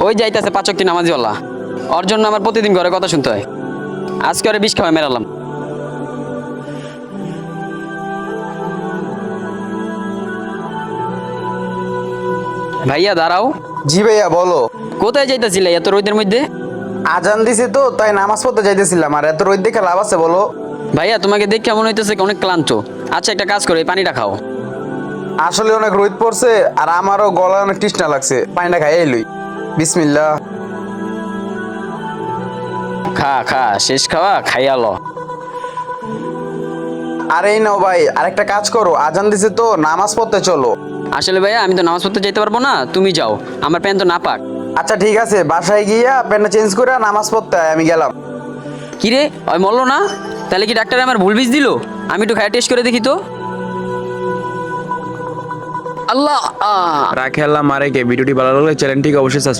ওই যাইতেছে 5 ওয়াক্ত নামাজিওয়ালা। ওর জন্য আমার প্রতিদিন ঘরে কথা শুনতে হয়। আজকে ওরে বিষ খাওয়া মেরালাম। ভাইয়া দাঁড়াও। জি ভাইয়া বলো। কোথায় যাইতেছিলে এত রোদের মধ্যে? আজান দিছে তো তাই নামাজ পড়তে যাইতেছিলাম, আর এত রোদ দেখে লাভ আছে বলো? ভাইয়া তোমাকে দেখে কেমন হইতেছে অনেক ক্লান্ত। আচ্ছা একটা কাজ করো, এই পানিটা খাও। আসলে অনেক রোদ পড়ছে আর আমারও গলা অনেক তৃষ্ণা লাগছে, পানিটা খাই লই। বিসমিল্লাহ। খা খা, শেষ খাওয়া খাইয়ালো। আরে এই নাও ভাই, আরেকটা কাজ করো, আজান দিছে তো নামাজ পড়তে চলো। আসলে ভাইয়া আমি তো নামাজ পড়তে যেতে পারবো না, তুমি যাও, আমার প্যান্ট তো না পাক। আচ্ছা ঠিক আছে, বাসায় গিয়া প্যান্টটা চেঞ্জ করে নামাজ পড়তে আয়, আমি গেলাম। কিরে ওই মরলো না? তাহলে কি ডাক্তার আমার ভুল বিষ দিল? আমি একটু খায় টেস্ট করে দেখি তো। আল্লাহ রাখে আল্লাহ মারে কে। ভিডিওটি ভালো লাগলে চ্যানেলটিকে অবশ্যই